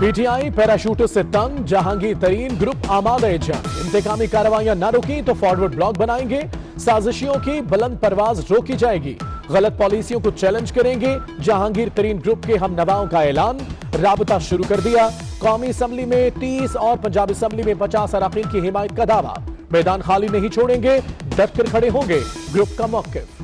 PTI parachute से तंग, जहांगीर तरीन ग्रुप आमादे जंग। इंतकामी कार्रवाइयां न रुकी तो फॉरवर्ड ब्लॉक बनाएंगे। साजिशियों की बुलंद परवाज रोकी जाएगी। गलत पॉलिसियों को चैलेंज करेंगे। जहांगीर तरीन ग्रुप के हम नवाओं का ऐलान, राबता शुरू कर दिया। कौमी असम्बली में 30 और पंजाब असम्बली में 50 अराकीन की हिमायत का दावा। मैदान खाली नहीं छोड़ेंगे, डट कर खड़े होंगे, ग्रुप का मौकिफ।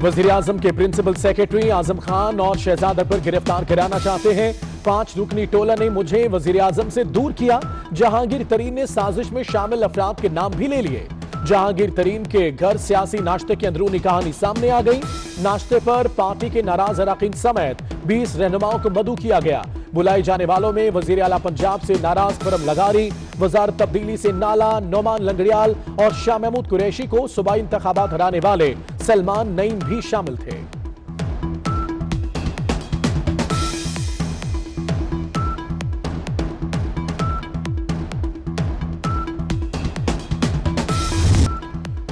वजीर आजम के प्रिंसिपल सेक्रेटरी आजम खान और शहजादा पर गिरफ्तार कराना चाहते हैं। 5 रुकनी टोला ने मुझे वजीर आजम से दूर किया। जहांगीर तरीन ने साजिश में शामिल अफराद के नाम भी ले लिए। जहांगीर तरीन के घर सियासी नाश्ते की अंदरूनी कहानी सामने आ गई। नाश्ते पर पार्टी के नाराज अरकान समेत 20 रहनुमाओं को मदऊ किया गया। बुलाए जाने वालों में वजीर आला पंजाब से नाराज खुरम लगारी, वजारत तब्दीली से नाला नोमान लंगड़ियाल और शाह महमूद कुरैशी को सूबाई इंतखाबात हराने वाले सलमान नईम भी शामिल थे।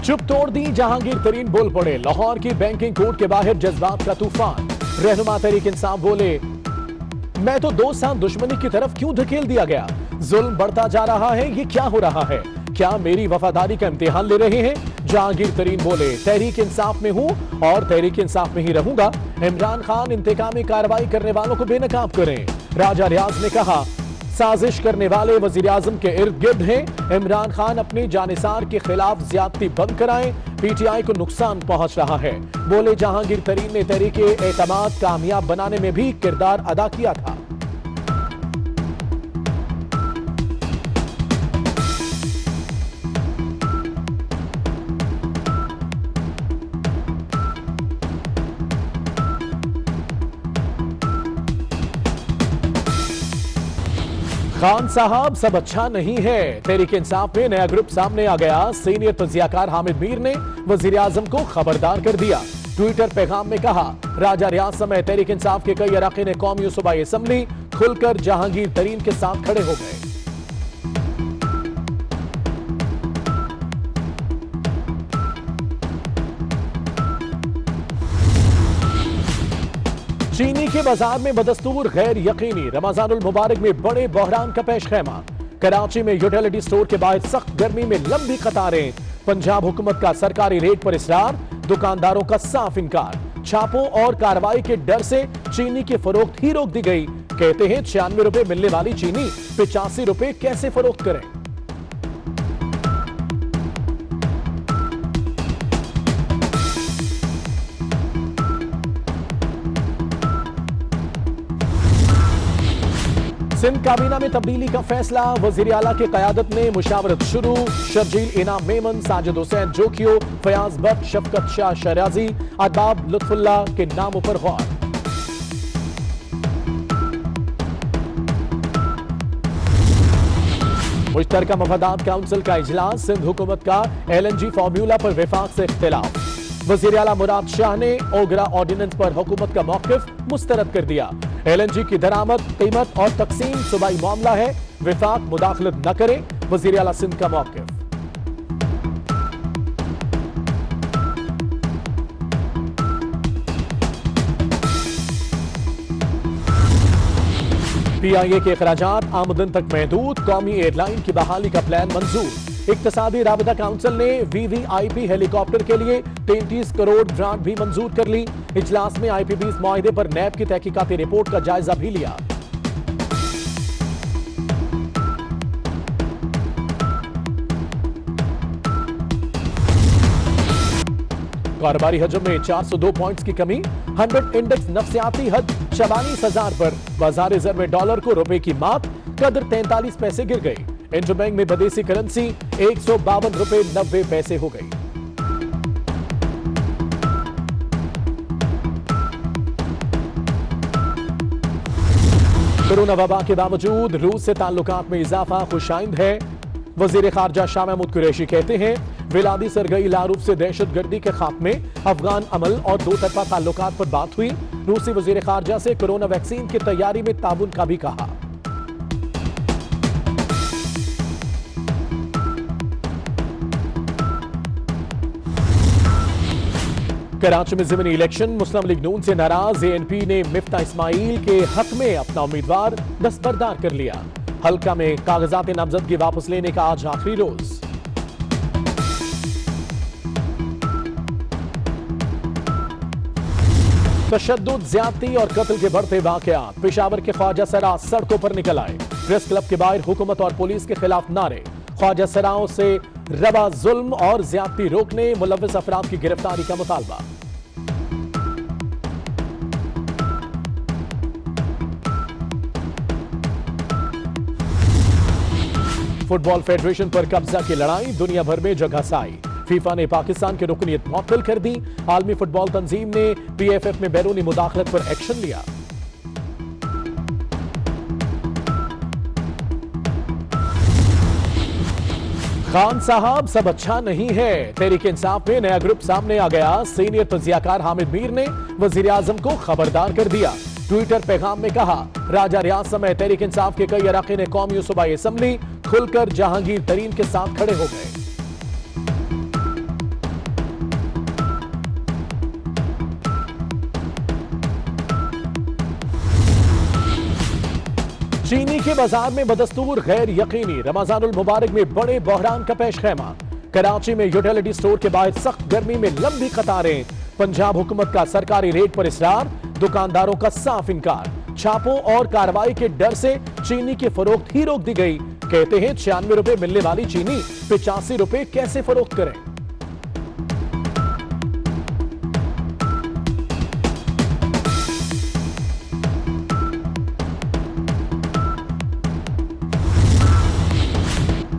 चुप तोड़ दी, जहांगीर तरीन बोल पड़े। लाहौर की बैंकिंग कोर्ट के बाहर जज्बात का तूफान। रहनुमा तहरीक इंसाफ बोले, मैं तो 2 साल दुश्मनी की तरफ क्यों धकेल दिया गया? जुल्म बढ़ता जा रहा है, ये क्या हो रहा है? क्या मेरी वफादारी का इम्तिहान ले रहे हैं? जहांगीर तरीन बोले, तहरीक इंसाफ में हूं और तहरीक इंसाफ में ही रहूंगा। इमरान खान इंतकामी कार्रवाई करने वालों को बेनकाब करें। राजा रियाज ने कहा, साजिश करने वाले वजीर आजम के इर्द गिर्द हैं। इमरान खान अपने जानिसार के खिलाफ ज्यादती बंद कराएं, पीटीआई को नुकसान पहुंच रहा है। बोले, जहांगीर तरीन ने तहरीके एतमाद कामयाब बनाने में भी किरदार अदा किया था। खान साहब, सब अच्छा नहीं है। तहरीक इंसाफ में नया ग्रुप सामने आ गया। सीनियर तजियाकार हामिद मीर ने वजीर आजम को खबरदार कर दिया। ट्विटर पैगाम में कहा, राजा रियाज समेत तहरीक इंसाफ के कई अराकीन ने कौमी और सूबाई असम्बली खुलकर जहांगीर तरीन के साथ खड़े हो गए। चीनी के बाजार में बदस्तूर गैर यकीनी, रमजानुल मुबारक में बड़े बहरान का पेश खैमा। कराची में यूटिलिटी स्टोर के बाहर सख्त गर्मी में लंबी कतारें। पंजाब हुकूमत का सरकारी रेट पर इसरार, दुकानदारों का साफ इनकार। छापों और कार्रवाई के डर से चीनी की फरोख्त ही रोक दी गई। कहते हैं 96 रुपए मिलने वाली चीनी 85 रुपए कैसे फरोख्त करें? सिंध काबीना में तब्दीली का फैसला, वजीर आला की क़यादत में मुशावरत शुरू। शर्जील इनाम मेमन, साजिद हुसैन जोकियो, फयाज भट्ट, शफकत शाह शराजी, अदबाब लुत्फुल्ला के नामों पर गौर। मुश्तरका मफादात काउंसिल का इजलास, सिंध हुकूमत का LNG फार्मूला पर विफाक से इख्तिलाफ। वजीर आला मुराद शाह ने ओगरा ऑर्डिनेंस पर हुकूमत का मौकिफ मुस्तरद कर दिया। LNG की दरामद, कीमत और तकसीम सूबाई मामला है, विफाक मुदाखलत न करे, वजीर आला सिंध का मौकिफ। PIA के खराजात आमदन तक महदूद, कौमी एयरलाइन की बहाली का प्लान मंजूर। इक्तसादी राबता काउंसिल ने VVIP हेलीकॉप्टर के लिए 33 करोड़ ग्रांट भी मंजूर कर ली। इजलास में IPBs मुआहिदे पर नैब की तहकीकाती रिपोर्ट का जायजा भी लिया। कारोबारी हजम में 402 पॉइंट्स की कमी। 100 इंडेक्स नफसियाती हद 44,000 पर। बाजार रिजर्व में डॉलर को रुपए की मात, कदर 43 पैसे गिर गई। इंटरबैंक में विदेशी करेंसी 152 रुपए 90 पैसे हो गई। कोरोना वबा के बावजूद रूस से ताल्लुकात में इजाफा खुशाइंद है। वजीर खारजा शाह महमूद कुरैशी कहते हैं, विलादी सरगई लारूफ से दहशतगर्दी के खात्मे, अफगान अमल और 2 तरफा ताल्लुकात पर बात हुई। रूसी वजीर खारजा से कोरोना वैक्सीन की तैयारी में ताउन का भी कहा। कराची में ज़िमनी इलेक्शन, मुस्लिम लीग नून से नाराज एएनपी ने मिफ्ता इस्माइल के हक में अपना उम्मीदवार दस्तबरदार कर लिया। हल्का में कागजात नामजदगी वापस लेने का आज आखिरी रोज। तशद्दुद, ज्यादती और कत्ल के बढ़ते वाकयात। पेशावर के ख्वाजा सरा सड़कों पर निकल आए। प्रेस क्लब के बाहर हुकूमत और पुलिस के खिलाफ नारे। ख्वाजा सराओं से रवा जुल्म और ज्यादती रोकने, मुलव्विस अफराद की गिरफ्तारी का मुतालबा। फुटबॉल फेडरेशन पर कब्जा की लड़ाई, दुनिया भर में जगह साई। फीफा ने पाकिस्तान की रुकनीत मुअत्तल कर दी। आलमी फुटबॉल तंजीम ने पीएफएफ में बैरूनी मुदाखलत पर एक्शन लिया। खान साहब, सब अच्छा नहीं है। तहरीक इंसाफ में नया ग्रुप सामने आ गया। सीनियर तजियाकार हामिद मीर ने वजीर आजम को खबरदार कर दिया। ट्विटर पैगाम में कहा, राजा रियाज समेत तहरीक इंसाफ के कई अरकान कौमी सूबाई असम्बली खुलकर जहांगीर तरीन के साथ खड़े हो गए। चीनी के बाजार में बदस्तूर गैर यकीनी, रमजानुल मुबारक में बड़े बहरान का पेश खैमा। कराची में यूटिलिटी स्टोर के बाहर सख्त गर्मी में लंबी कतारें। पंजाब हुकूमत का सरकारी रेट पर इसरार, दुकानदारों का साफ इनकार। छापों और कार्रवाई के डर से चीनी की फरोख्त ही रोक दी गई। कहते हैं 96 रुपए मिलने वाली चीनी 85 रुपए कैसे फरोख्त करें।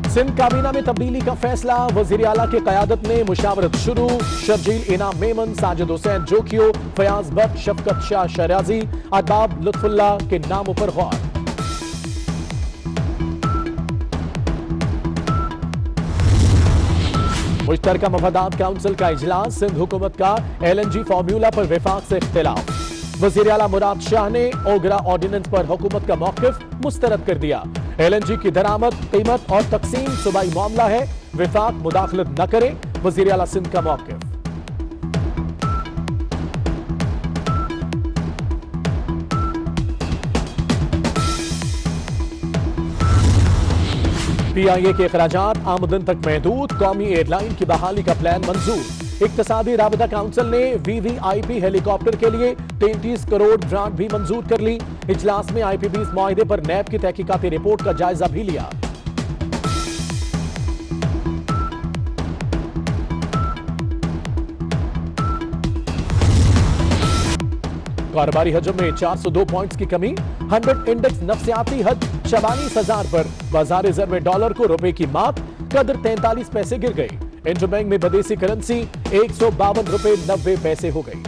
सिंध काबीना में तब्दीली का फैसला, वजीर आला की क़यादत में मुशावरत शुरू। शर्जील इनाम मेमन, साजिद हुसैन जोकियो, फयाज भट्ट, शफकत शाह शराजी, अदबाब लुत्फुल्लाह के नामों पर गौर। मुश्तरका मफादात काउंसिल का इजलास, सिंध हुकूमत का LNG फार्मूला पर विफाक से इख्तिलाफ। वजीर आला मुराद शाह ने ओगरा ऑर्डिनेंस पर हुकूमत का मौकिफ मुस्तरद कर दिया। LNG की दरामद, कीमत और तकसीम सूबाई मामला है, विफाक मुदाखलत न करे, वजीर आला सिंध का मौकिफ। PIA के अखराजात आमदन तक महदूद, कौमी एयरलाइन की बहाली का प्लान मंजूर। इक्तसादी राबता काउंसिल ने VVIP हेलीकॉप्टर के लिए 33 करोड़ ग्रांट भी मंजूर कर ली। इजलास में IPBs मुआहिदे पर नैब की तहकीकाती रिपोर्ट का जायजा भी लिया। कारोबारी हजम में 402 पॉइंट्स की कमी। 100 इंडेक्स नफसियाती हद 44,000 पर। बाजार रिजर्व में डॉलर को रुपए की मात, कदर 43 पैसे गिर गई। इंटरबैंक में बदेसी करेंसी 152 रुपए 90 पैसे हो गई।